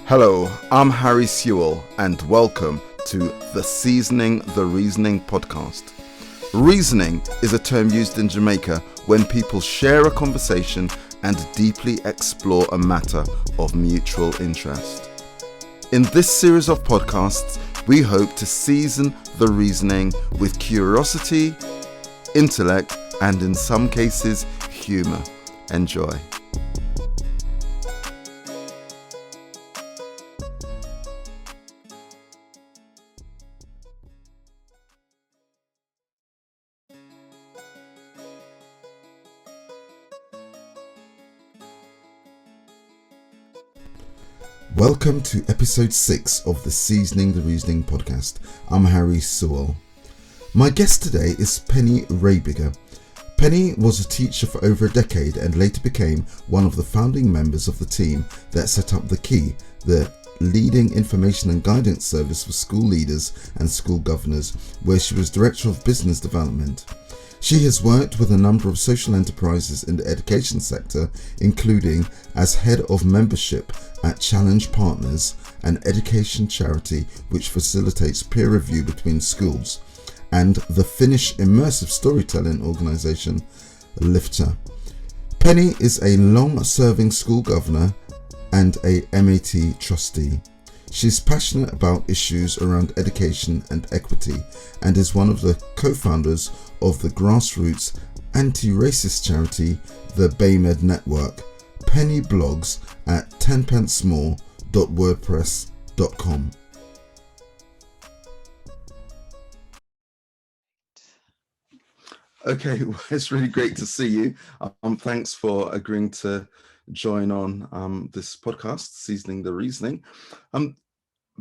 Hello, I'm Harry Sewell, and welcome to the Seasoning the Reasoning podcast. Reasoning is a term used in Jamaica when people share a conversation and deeply explore a matter of mutual interest. In this series of podcasts, we hope to season the reasoning with curiosity, intellect, and in some cases, humour. Enjoy. Welcome to episode 6 of the Seasoning the Reasoning podcast. I'm Harry Sewell. My guest today is Penny Rabiger. Penny was a teacher for over a decade and later became one of the founding members of the team that set up The Key, the leading information and guidance service for school leaders and school governors, where she was Director of Business Development. She has worked with a number of social enterprises in the education sector, including as head of membership at Challenge Partners, an education charity which facilitates peer review between schools, and the Finnish immersive storytelling organisation Lifter. Penny is a long-serving school governor and a MAT trustee. She is passionate about issues around education and equity and is one of the co-founders of the grassroots anti-racist charity, the BAMED Network. Penny blogs at tenpencemore.wordpress.com. Okay, well, it's really great to see you. Thanks for agreeing to join on this podcast, Seasoning the Reasoning.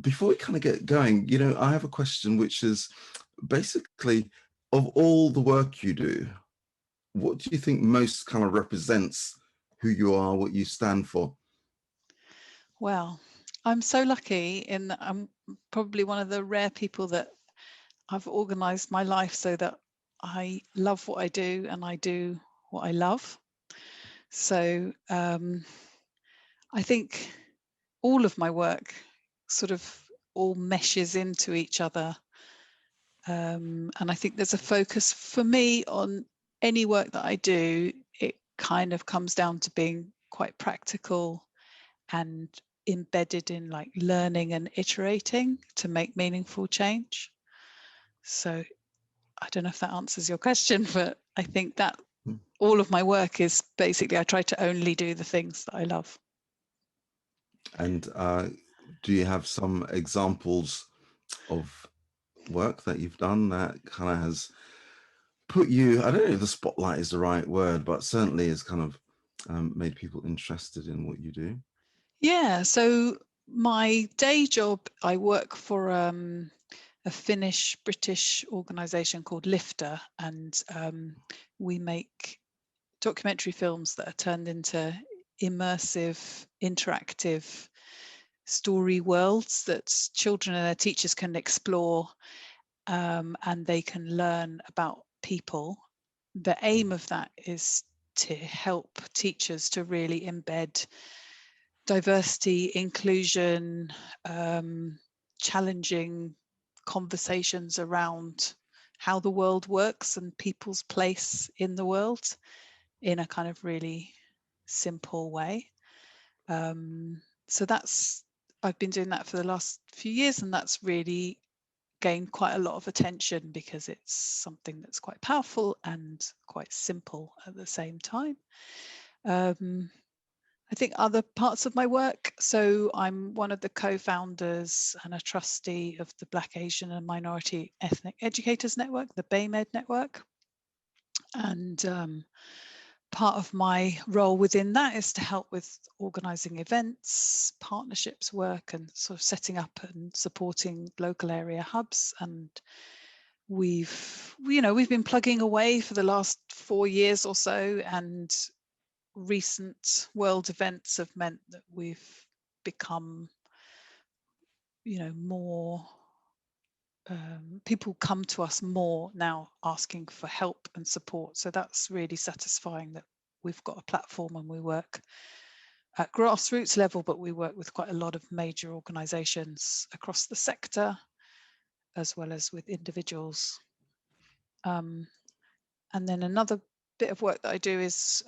Before we kind of get going, I have a question, which is basically, of all the work you do, what do you think most kind of represents who you are, what you stand for? Well, I'm so lucky in that I'm probably one of the rare people that I've organised my life so that I love what I do and I do what I love. So I think all of my work sort of all meshes into each other. And I think there's a focus for me on any work that I do. It kind of comes down to being quite practical and embedded in like learning and iterating to make meaningful change. So I don't know if that answers your question, but I think that all of my work is basically I try to only do the things that I love. And do you have some examples of work that you've done that kind of has put you, I don't know if the spotlight is the right word, but certainly has kind of made people interested in what you do? Yeah, so my day job, I work for a Finnish-British organisation called Lifter, and we make documentary films that are turned into immersive, interactive story worlds that children and their teachers can explore, and they can learn about people. The aim of that is to help teachers to really embed diversity, inclusion, challenging conversations around how the world works and people's place in the world in a kind of really simple way. So I've been doing that for the last few years, and that's really gained quite a lot of attention because it's something that's quite powerful and quite simple at the same time. I think other parts of my work, so I'm one of the co-founders and a trustee of the Black, Asian and Minority Ethnic Educators Network, the BAMED Network. And part of my role within that is to help with organising events, partnerships work, and sort of setting up and supporting local area hubs. And we've been plugging away for the last 4 years or so, and recent world events have meant that we've become, more people come to us more now asking for help and support. So that's really satisfying that we've got a platform and we work at grassroots level, but we work with quite a lot of major organisations across the sector, as well as with individuals. And then another bit of work that I do is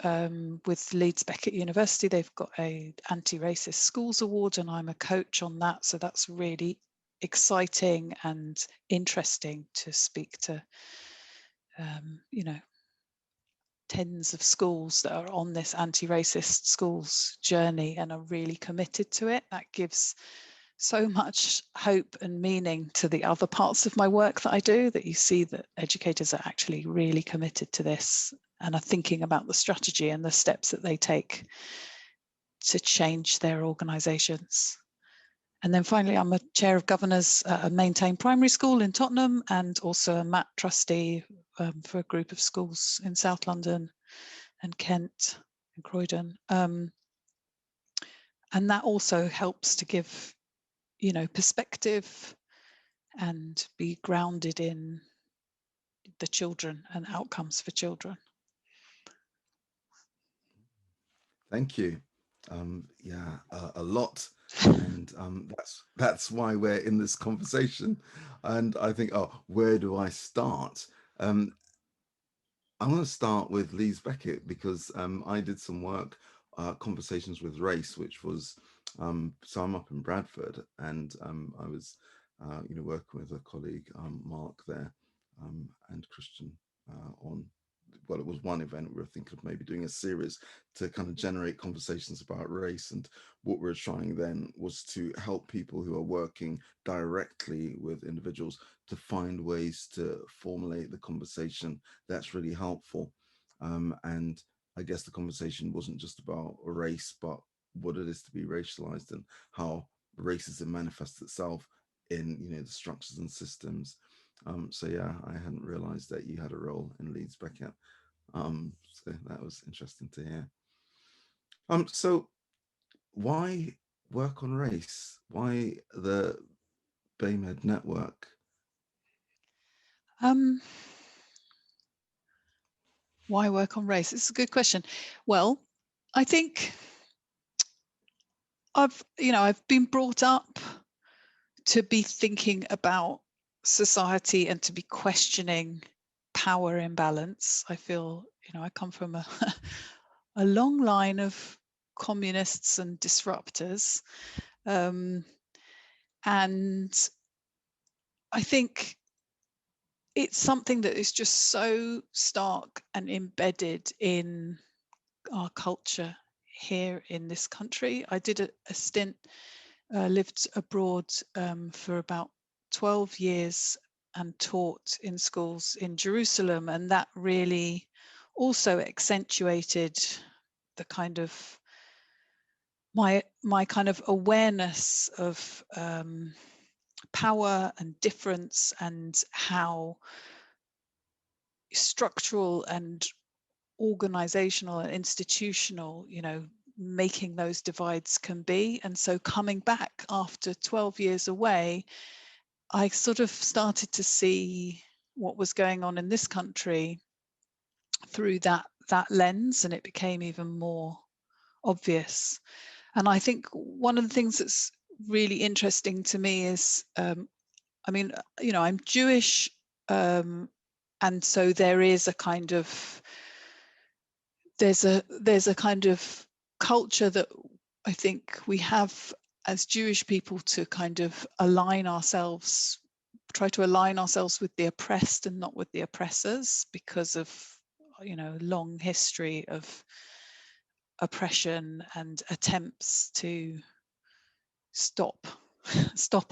with Leeds Beckett University. They've got a anti-racist schools award, and I'm a coach on that. So that's really exciting and interesting to speak to, you know, tens of schools that are on this anti-racist schools journey and are really committed to it. That gives so much hope and meaning to the other parts of my work that I do, that you see that educators are actually really committed to this and are thinking about the strategy and the steps that they take to change their organisations. And then finally, I'm a chair of governors at a maintained primary school in Tottenham, and also a MAT trustee for a group of schools in South London and Kent and Croydon. And that also helps to give, you know, perspective and be grounded in the children and outcomes for children. Thank you. Yeah, a lot, and that's why we're in this conversation. And I think, oh, where do I start? I'm going to start with Leeds Beckett, because I did some work, conversations with race, which was so I'm up in Bradford, and I was working with a colleague, Mark there, and Christian, on, well, it was one event we were thinking of maybe doing a series to kind of generate conversations about race. And what we were trying then was to help people who are working directly with individuals to find ways to formulate the conversation that's really helpful. And I guess the conversation wasn't just about race, but what it is to be racialized and how racism manifests itself in, the structures and systems. So yeah, I hadn't realized that you had a role in Leeds Beckett. So that was interesting to hear. So why work on race? Why the BAMED network? Why work on race? It's a good question. Well, I think I've been brought up to be thinking about society and to be questioning power imbalance. I feel, I come from a long line of communists and disruptors. And I think it's something that is just so stark and embedded in our culture here in this country. I did a stint, lived abroad for about 12 years and taught in schools in Jerusalem, and that really also accentuated the kind of my kind of awareness of power and difference, and how structural and organizational and institutional, making those divides can be. And so coming back after 12 years away, I sort of started to see what was going on in this country through that lens, and it became even more obvious. And I think one of the things that's really interesting to me is, I'm Jewish, and so there is a kind of there's a kind of culture that I think we have as Jewish people to kind of try to align ourselves with the oppressed and not with the oppressors, because of, long history of oppression and attempts to stop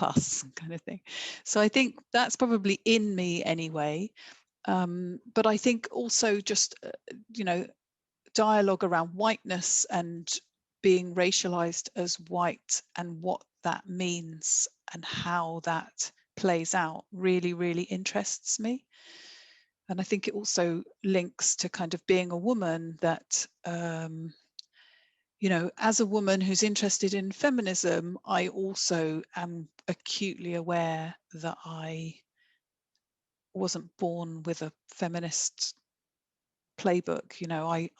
us, kind of thing. So I think that's probably in me anyway. But I think also just, dialogue around whiteness and being racialized as white, and what that means and how that plays out, really, really interests me. And I think it also links to kind of being a woman, that as a woman who's interested in feminism, I also am acutely aware that I wasn't born with a feminist playbook.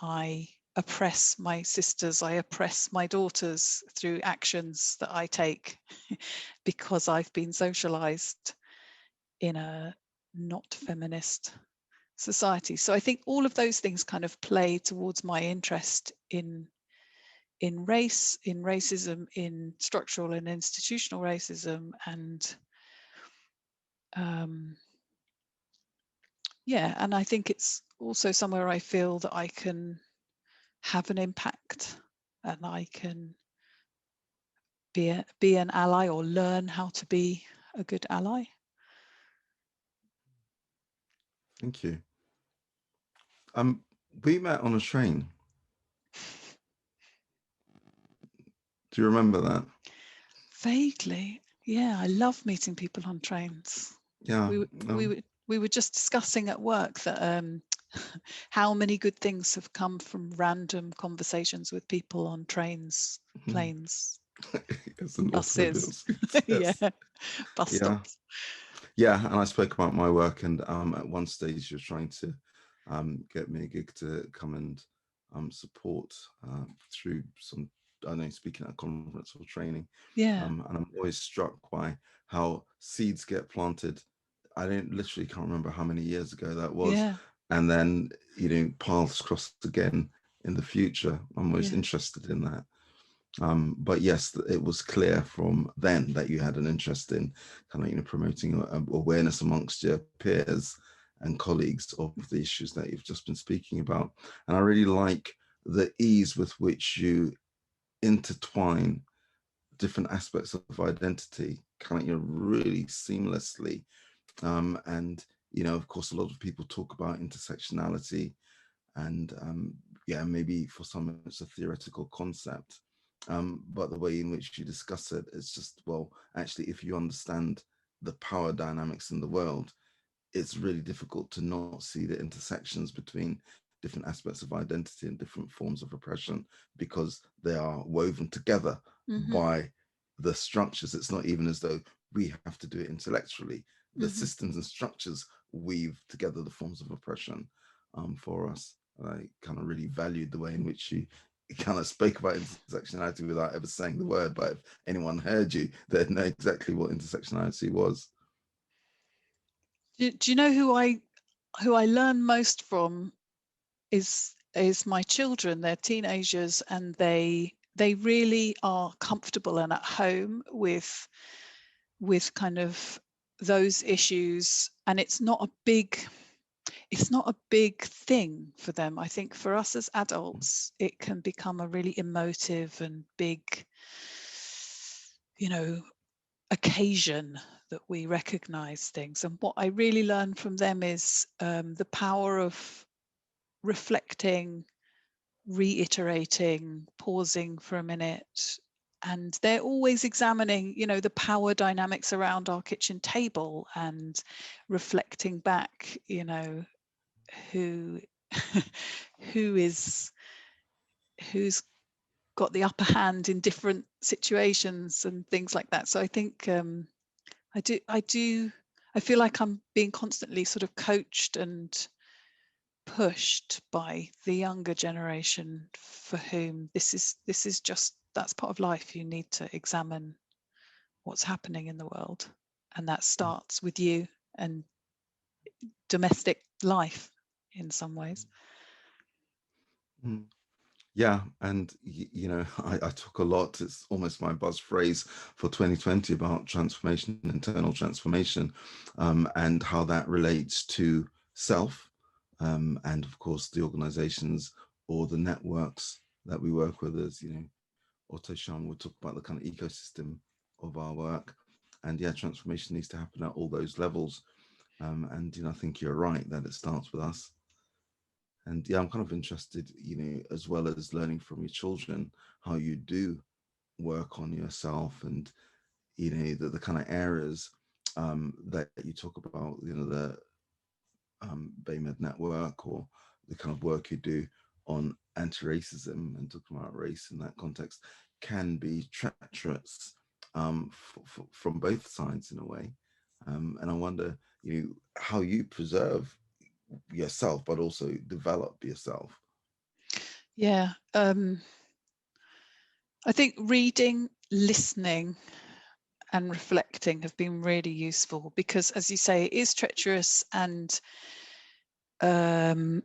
I oppress my sisters, I oppress my daughters through actions that I take because I've been socialized in a not feminist society. So I think all of those things kind of play towards my interest in race, in racism, in structural and institutional racism, and yeah, and I think it's also somewhere I feel that I can have an impact, and I can be an ally, or learn how to be a good ally. Thank you. We met on a train. Do you remember that? Vaguely, yeah. I love meeting people on trains. Yeah. We were just discussing at work that how many good things have come from random conversations with people on trains, planes, It's an buses. automobiles. Yeah, Yes. bus Yeah. stops. Yeah, and I spoke about my work, and at one stage you're trying to get me a gig to come and support through some, I don't know, speaking at a conference or training. Yeah, And I'm always struck by how seeds get planted. I don't literally can't remember how many years ago that was, yeah, and then paths crossed again in the future. I'm always yeah. interested in that. But yes, it was clear from then that you had an interest in kind of promoting awareness amongst your peers and colleagues of the issues that you've just been speaking about. And I really like the ease with which you intertwine different aspects of identity, kind of really seamlessly. And of course, a lot of people talk about intersectionality, and yeah, maybe for some it's a theoretical concept, but the way in which you discuss it, it's just, well, actually, if you understand the power dynamics in the world, it's really difficult to not see the intersections between different aspects of identity and different forms of oppression, because they are woven together Mm-hmm, by the structures. It's not even as though we have to do it intellectually. The mm-hmm. systems and structures weave together the forms of oppression for us. I kind of really valued the way in which you kind of spoke about intersectionality without ever saying the word, but if anyone heard you, they'd know exactly what intersectionality was. Do you know who I learn most from is my children. They're teenagers, and they really are comfortable and at home with kind of those issues, and it's not a big thing for them. I think for us as adults, it can become a really emotive and big, occasion that we recognize things. And what I really learn from them is the power of reflecting, reiterating, pausing for a minute. And they're always examining, the power dynamics around our kitchen table, and reflecting back, who who is who's got the upper hand in different situations and things like that. So I think I feel like I'm being constantly sort of coached and pushed by the younger generation, for whom this is just, that's part of life. You need to examine what's happening in the world, and that starts with you and domestic life in some ways. Mm. Yeah, and I talk a lot. It's almost my buzz phrase for 2020 about transformation, internal transformation, and how that relates to self, and of course the organizations or the networks that we work with. As Otto Scharmer would talk about the kind of ecosystem of our work, and yeah, transformation needs to happen at all those levels. And I think you're right that it starts with us. And yeah, I'm kind of interested, as well as learning from your children, how you do work on yourself, and the kind of areas that you talk about, the BAMED network, or the kind of work you do on anti-racism and talking about race in that context, can be treacherous from both sides in a way. And I wonder, how you preserve yourself, but also develop yourself. Yeah. I think reading, listening, and reflecting have been really useful because, as you say, it is treacherous, and I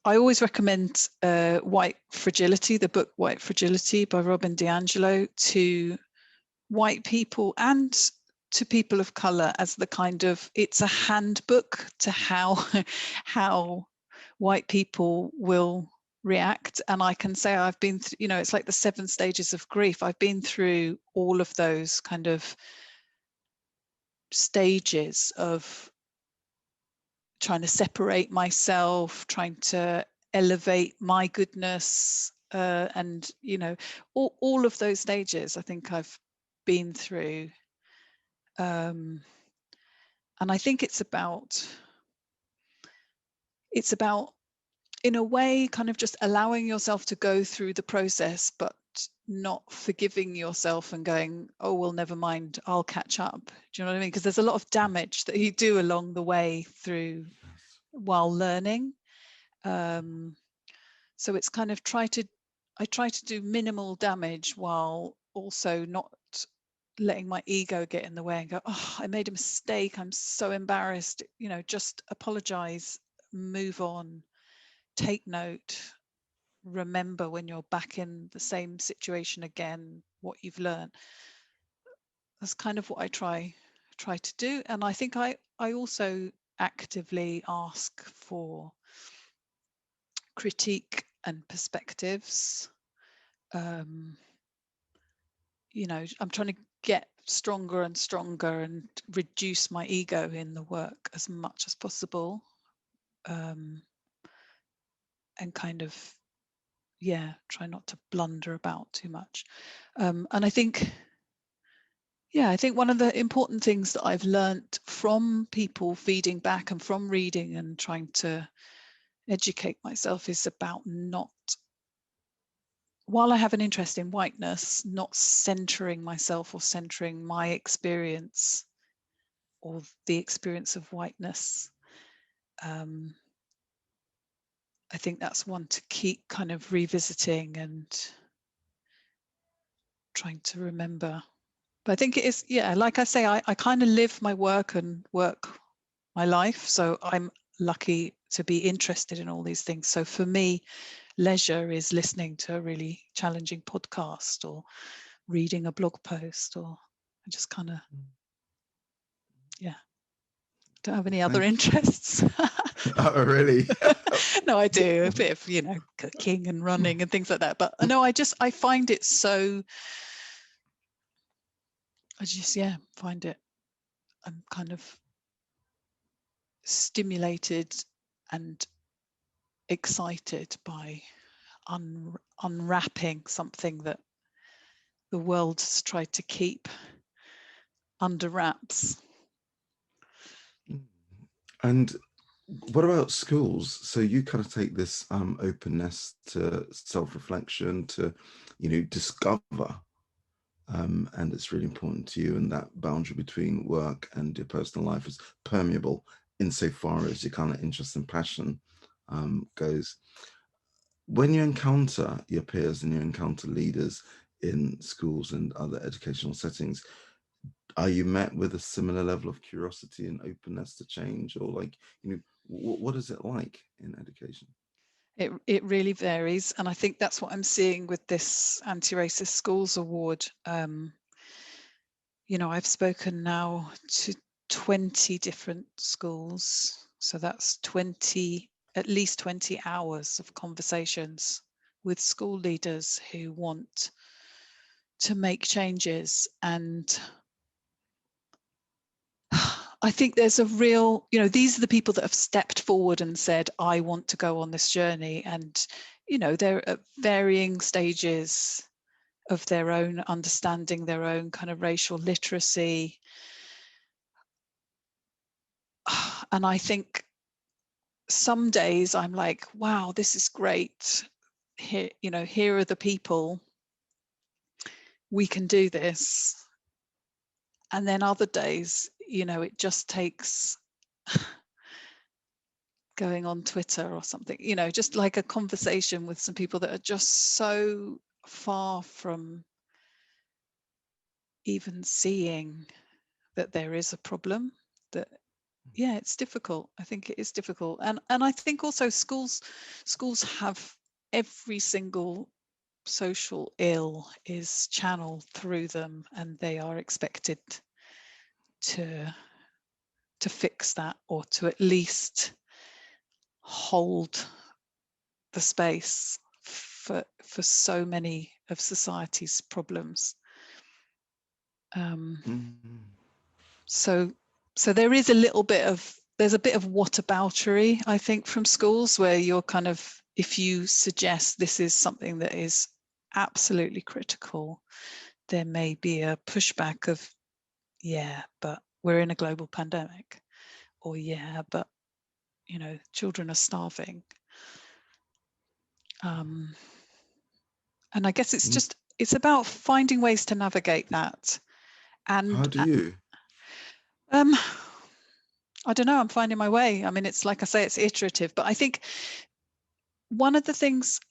always recommend White Fragility, the book White Fragility by Robin DiAngelo, to white people and to people of color, as the kind of, it's a handbook to how white people will react. And I can say I've been it's like the 7 stages of grief. I've been through all of those kind of stages of trying to separate myself, trying to elevate my goodness, and all of those stages I think I've been through. And I think it's about in a way kind of just allowing yourself to go through the process, but not forgiving yourself and going, oh well, never mind, I'll catch up. Do you know what I mean? Because there's a lot of damage that you do along the way through while learning. So it's kind of I try to do minimal damage while also not letting my ego get in the way and go, oh, I made a mistake, I'm so embarrassed. Just apologize, move on, take note, remember when you're back in the same situation again, what you've learned. That's kind of what I try to do. And I think I also actively ask for critique and perspectives. I'm trying to get stronger and stronger and reduce my ego in the work as much as possible, and kind of try not to blunder about too much. And I think one of the important things that I've learned from people feeding back and from reading and trying to educate myself is about not, while I have an interest in whiteness, not centering myself or centering my experience or the experience of whiteness. I think that's one to keep kind of revisiting and trying to remember. But I think it is, like I say, I kind of live my work and work my life. So I'm lucky to be interested in all these things. So for me, leisure is listening to a really challenging podcast or reading a blog post, or I just kind of, don't have any other interests. Oh, really? No, I do a bit of, cooking and running and things like that. But no, I find it so, I just, find it, I'm kind of stimulated and excited by unwrapping something that the world has tried to keep under wraps. And what about schools? So you kind of take this openness to self-reflection, to, discover, and it's really important to you, and that boundary between work and your personal life is permeable insofar as your kind of interest and passion goes. When you encounter your peers and you encounter leaders in schools and other educational settings, are you met with a similar level of curiosity and openness to change, or what is it like in education? It really varies, and I think that's what I'm seeing with this Anti-Racist Schools Award. I've spoken now to 20 different schools, so that's at least 20 hours of conversations with school leaders who want to make changes. And I think there's a real, these are the people that have stepped forward and said, I want to go on this journey. And, they're at varying stages of their own understanding, their own kind of racial literacy. And I think some days I'm like, wow, this is great. Here, here are the people. We can do this. And then other days, it just takes going on Twitter or something, just like a conversation with some people that are just so far from even seeing that there is a problem, that it's difficult. I think it is difficult. And I think also schools have every single social ill is channeled through them, and they are expected to fix that, or to at least hold the space for so many of society's problems. So there is there's a bit of whataboutery, I think, from schools, where you're kind of, if you suggest this is something that is absolutely critical, there may be a pushback of, yeah, but we're in a global pandemic, or yeah, but children are starving. And I guess it's about finding ways to navigate that. And How do you? I don't know, I'm finding my way. I mean, it's like I say, it's iterative, but I think one of the things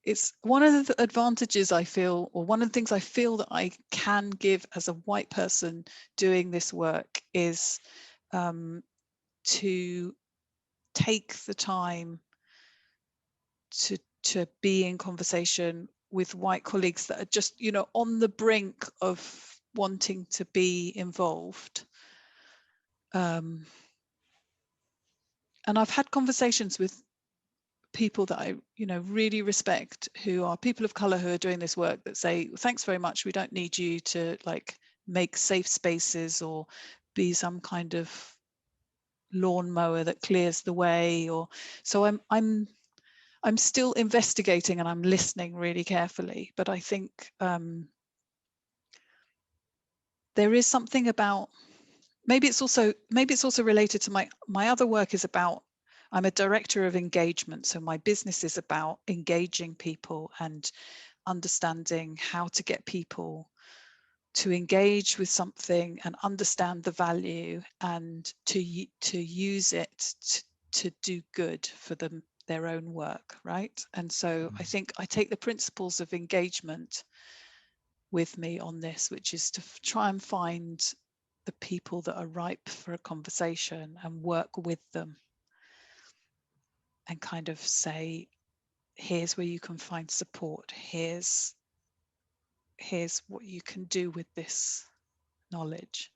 it's one of the advantages I feel, or one of the things I feel that I can give as a white person doing this work, is to take the time to be in conversation with white colleagues that are just, on the brink of wanting to be involved. And I've had conversations with people that I, really respect, who are people of color who are doing this work, that say, thanks very much, we don't need you to like make safe spaces or be some kind of lawnmower that clears the way. Or so I'm still investigating, and I'm listening really carefully. But I think there is something about, maybe it's also related to my other work is about, I'm a director of engagement, so my business is about engaging people and understanding how to get people to engage with something and understand the value, and to use it to do good for them, their own work, right? And so I think I take the principles of engagement with me on this, which is to try and find the people that are ripe for a conversation and work with them, and kind of say, here's where you can find support, here's what you can do with this knowledge.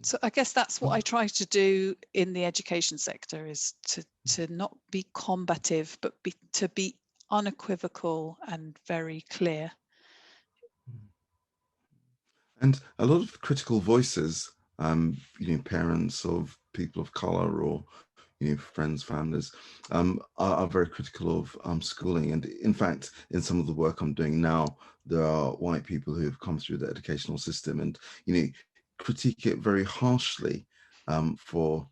So I guess that's what I try to do in the education sector, is to not be combative, but to be unequivocal and very clear. And a lot of critical voices, parents of people of color, or friends, families, are very critical of schooling. And in fact, in some of the work I'm doing now, there are white people who have come through the educational system and critique it very harshly for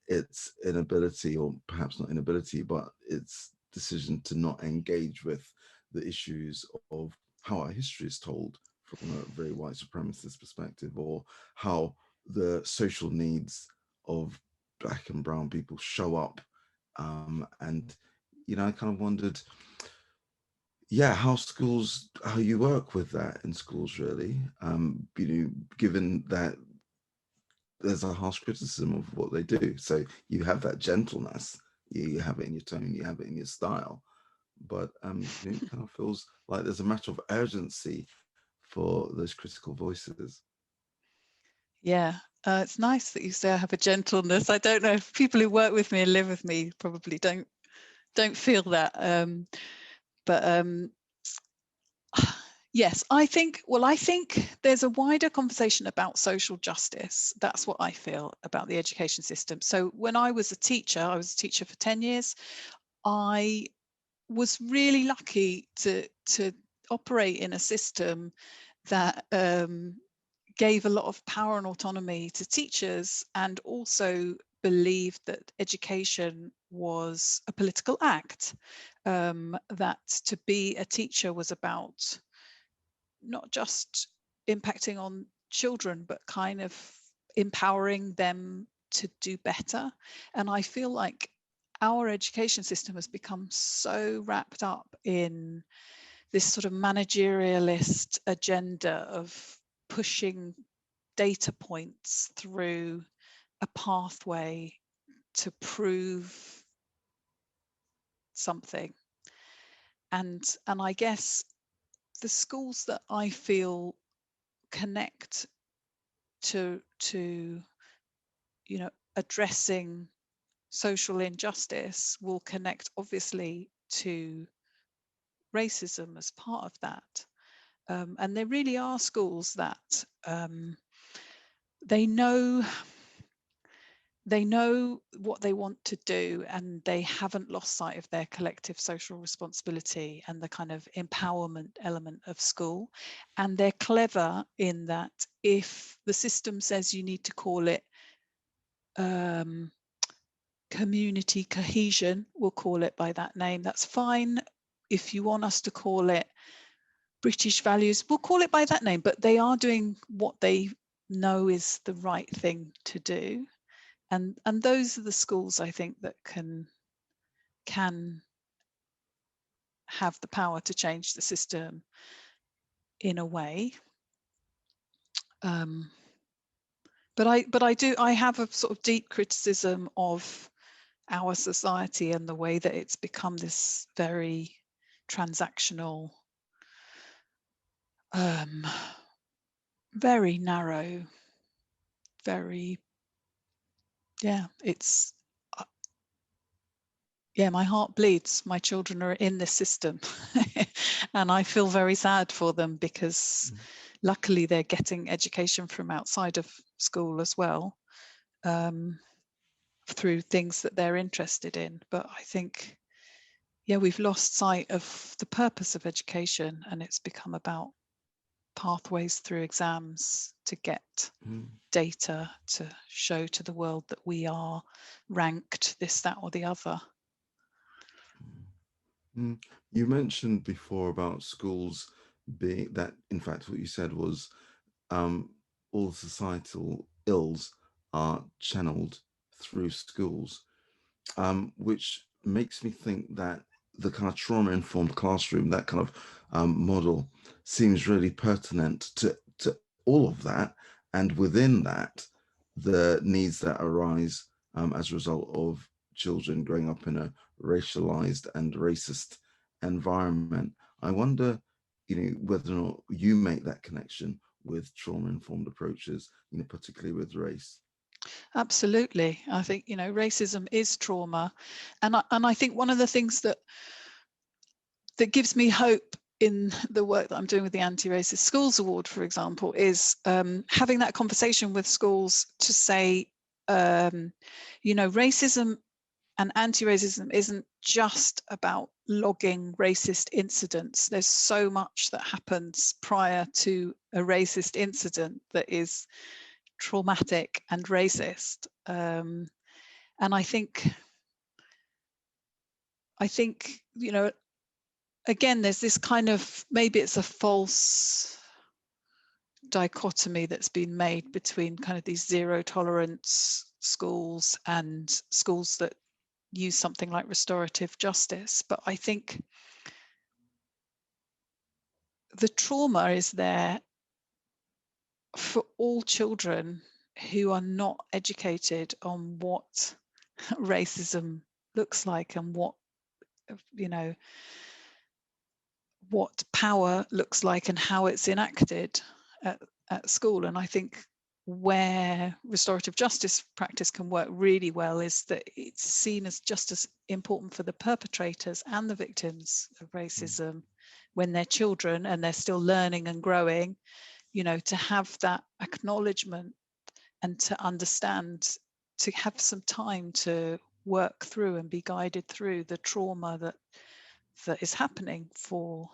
its inability, or perhaps not inability, but its decision to not engage with the issues of how our history is told from a very white supremacist perspective, or how the social needs of Black and brown people show up. And I kind of wondered, how you work with that in schools, really. Given that there's a harsh criticism of what they do, so you have that gentleness, you have it in your tone, you have it in your style, but it kind of feels like there's a matter of urgency for those critical voices. Yeah, it's nice that you say I have a gentleness. I don't know if people who work with me and live with me probably don't feel that. But yes, I think there's a wider conversation about social justice. That's what I feel about the education system. So when I was a teacher for 10 years. I was really lucky to operate in a system that gave a lot of power and autonomy to teachers, and also believed that education was a political act, that to be a teacher was about not just impacting on children, but kind of empowering them to do better. And I feel like our education system has become so wrapped up in this sort of managerialist agenda of pushing data points through a pathway to prove something. And I guess the schools that I feel connect to addressing social injustice will connect obviously to racism as part of that. And there really are schools that they know what they want to do, and they haven't lost sight of their collective social responsibility and the kind of empowerment element of school. And they're clever in that if the system says you need to call it community cohesion, we'll call it by that name. That's fine. If you want us to call it British values, we'll call it by that name. But they are doing what they know is the right thing to do. And those are the schools I think that can have the power to change the system in a way. But I have a sort of deep criticism of our society and the way that it's become this very transactional, very narrow, very, it's, my heart bleeds. My children are in this system and I feel very sad for them because luckily they're getting education from outside of school as well, through things that they're interested in. But I think, we've lost sight of the purpose of education, and it's become about pathways through exams to get data to show to the world that we are ranked this, that, or the other. You mentioned before about schools being that, in fact, what you said was all societal ills are channeled through schools, which makes me think that the kind of trauma-informed classroom, that kind of model, seems really pertinent to all of that. And within that, the needs that arise as a result of children growing up in a racialized and racist environment. I wonder, whether or not you make that connection with trauma-informed approaches, particularly with race. Absolutely. I think, racism is trauma. And I think one of the things that gives me hope in the work that I'm doing with the Anti-Racist Schools Award, for example, is having that conversation with schools to say, racism and anti-racism isn't just about logging racist incidents. There's so much that happens prior to a racist incident that is traumatic and racist. And I think, again, there's this kind of, maybe it's a false dichotomy that's been made between kind of these zero tolerance schools and schools that use something like restorative justice. But I think the trauma is there for all children who are not educated on what racism looks like and what power looks like and how it's enacted at school. And I think where restorative justice practice can work really well is that it's seen as just as important for the perpetrators and the victims of racism when they're children and they're still learning and growing, to have that acknowledgement and to understand, to have some time to work through and be guided through the trauma that is happening for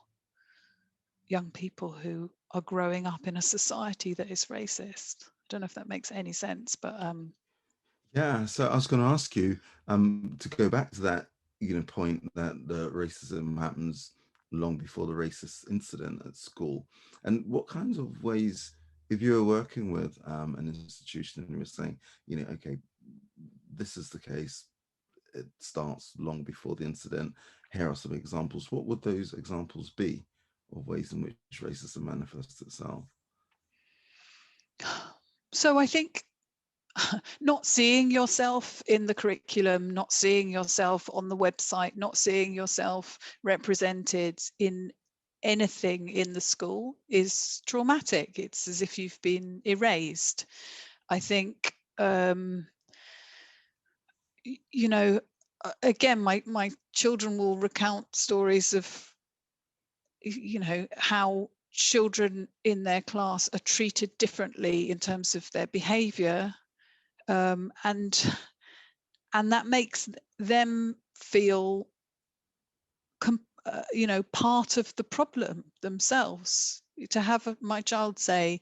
young people who are growing up in a society that is racist. I don't know if that makes any sense, but yeah. So I was going to ask you to go back to that, point that the racism happens long before the racist incident at school, and what kinds of ways if you were working with an institution and you were saying, okay, this is the case, it starts long before the incident. Here are some examples. What would those examples be of ways in which racism manifests itself? So I think not seeing yourself in the curriculum, not seeing yourself on the website, not seeing yourself represented in anything in the school is traumatic. It's as if you've been erased. I think, again, my children will recount stories of, how children in their class are treated differently in terms of their behavior, and that makes them feel part of the problem themselves. To have my child say,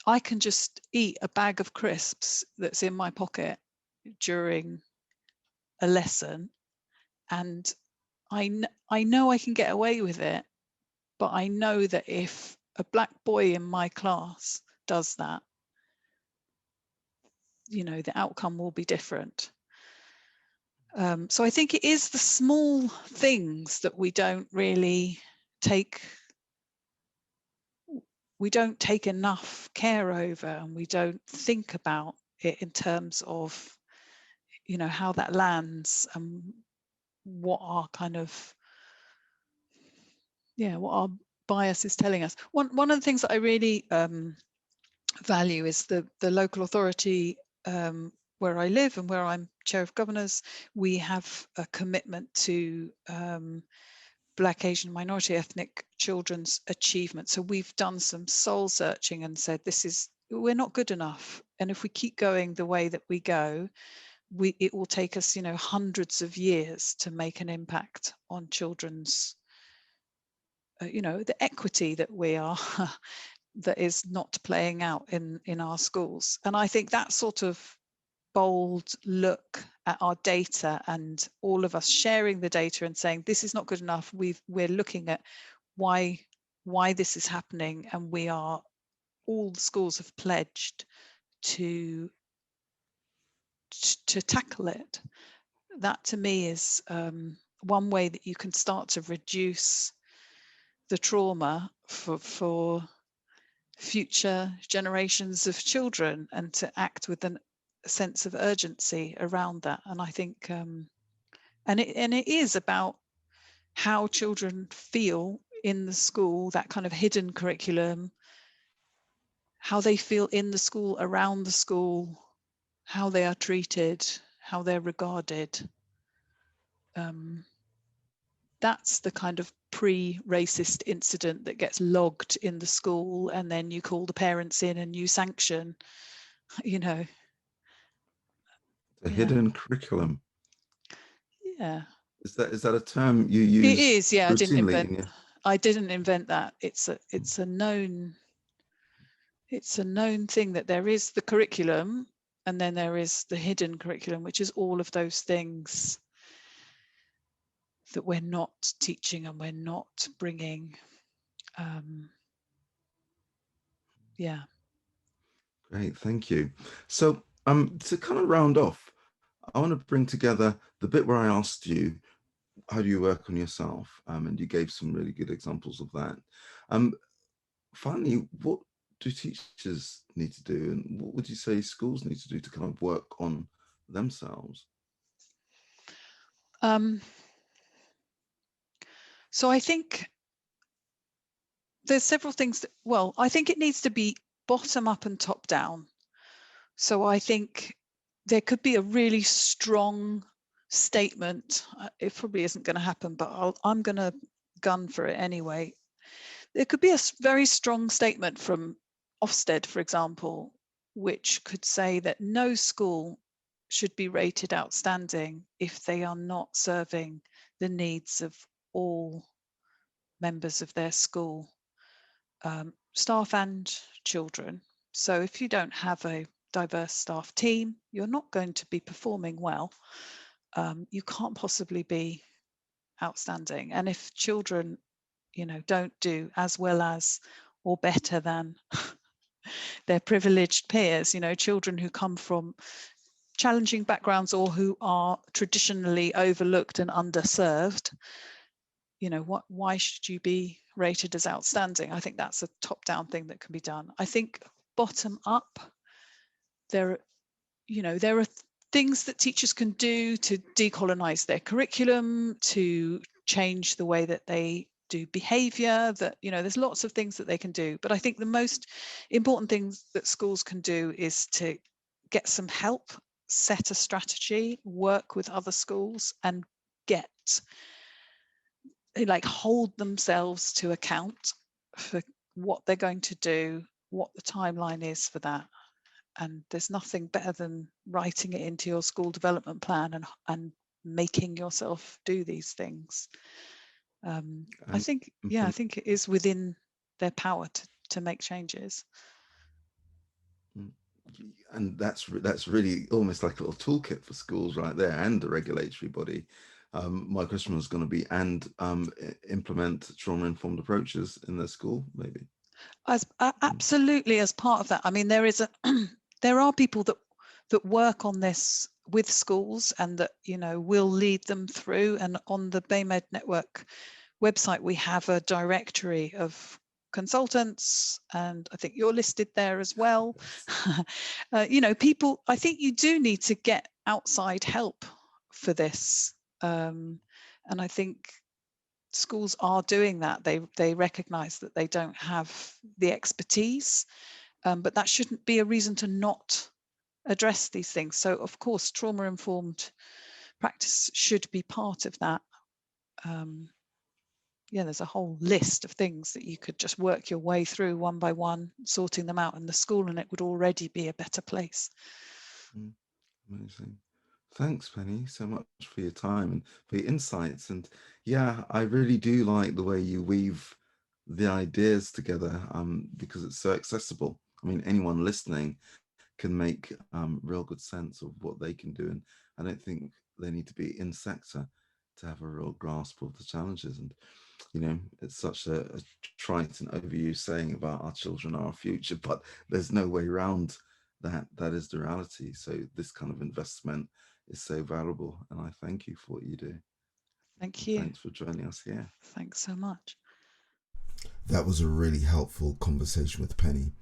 I can just eat a bag of crisps that's in my pocket during a lesson, and I know I can get away with it, but I know that if a black boy in my class does that, the outcome will be different. So I think it is the small things that we don't take enough care over, and we don't think about it in terms of, how that lands and what our what our bias is telling us. One of the things that I really value is the local authority where I live and where I'm chair of governors. We have a commitment to Black, Asian, minority ethnic children's achievement. So we've done some soul searching and said, we're not good enough. And if we keep going the way that we go, it will take us, hundreds of years to make an impact on children's, the equity that we are, that is not playing out in our schools. And I think that sort of bold look at our data, and all of us sharing the data and saying this is not good enough, we're looking at why this is happening, and all the schools have pledged to tackle it. That to me is one way that you can start to reduce the trauma for future generations of children, and to act with a sense of urgency around that. And I think and it is about how children feel in the school, that kind of hidden curriculum, how they feel in the school, around the school, how they are treated, how they're regarded. That's the kind of pre-racist incident that gets logged in the school, and then you call the parents in and you sanction, The hidden curriculum. Yeah. Is that a term you It use is, yeah. routinely in your... I didn't invent that. It's a known thing that there is the curriculum, and then there is the hidden curriculum, which is all of those things that we're not teaching and we're not bringing. Yeah. Great, thank you. So to kind of round off, I want to bring together the bit where I asked you, how do you work on yourself? And you gave some really good examples of that. Finally, what do teachers need to do, and what would you say schools need to do to kind of work on themselves? So I think there's several things I think it needs to be bottom up and top down. So I think there could be a really strong statement. It probably isn't going to happen, but I'm going to gun for it anyway. There could be a very strong statement from Ofsted, for example, which could say that no school should be rated outstanding if they are not serving the needs of all members of their school, staff and children. So if you don't have a diverse staff team, you're not going to be performing well. You can't possibly be outstanding. And if children, don't do as well as or better than their privileged peers, children who come from challenging backgrounds or who are traditionally overlooked and underserved. Why should you be rated as outstanding? I think that's a top-down thing that can be done. I think bottom up, there are things that teachers can do to decolonize their curriculum, to change the way that they do behavior, that there's lots of things that they can do. But I think the most important things that schools can do is to get some help, set a strategy, work with other schools, and hold themselves to account for what they're going to do, what the timeline is for that. And there's nothing better than writing it into your school development plan and making yourself do these things. I think it is within their power to make changes. And that's really almost like a little toolkit for schools right there, and the regulatory body. My question was going to be, implement trauma-informed approaches in their school, maybe. Absolutely, as part of that. I mean, there are people that work on this with schools and that will lead them through. And on the BayMed Network website, we have a directory of consultants, and I think you're listed there as well. People, I think you do need to get outside help for this, and I think schools are doing that. They recognize that they don't have the expertise, but that shouldn't be a reason to not address these things. So of course, trauma-informed practice should be part of that. There's a whole list of things that you could just work your way through one by one, sorting them out in the school, and it would already be a better place. Amazing. Thanks, Penny, so much for your time and for your insights. And yeah, I really do like the way you weave the ideas together, because it's so accessible. I mean, anyone listening can make real good sense of what they can do. And I don't think they need to be in sector to have a real grasp of the challenges. And it's such a trite and overused saying about our children are our future, but there's no way around that. That is the reality. So this kind of investment is so valuable, and I thank you for what you do. Thank you. Thanks for joining us here. Thanks so much. That was a really helpful conversation with Penny.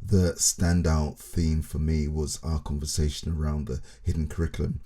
The standout theme for me was our conversation around the hidden curriculum.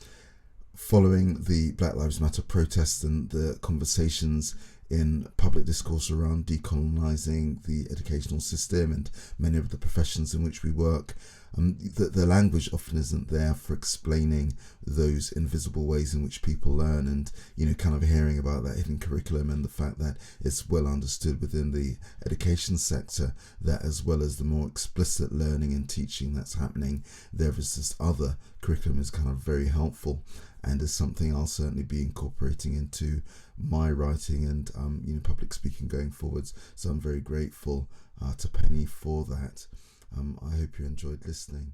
Following the Black Lives Matter protests and the conversations in public discourse around decolonising the educational system and many of the professions in which we work, the language often isn't there for explaining those invisible ways in which people learn, and kind of hearing about that hidden curriculum and the fact that it's well understood within the education sector that, as well as the more explicit learning and teaching that's happening, there is this other curriculum is kind of very helpful, and is something I'll certainly be incorporating into my writing and public speaking going forwards. So I'm very grateful to Penny for that. I hope you enjoyed listening.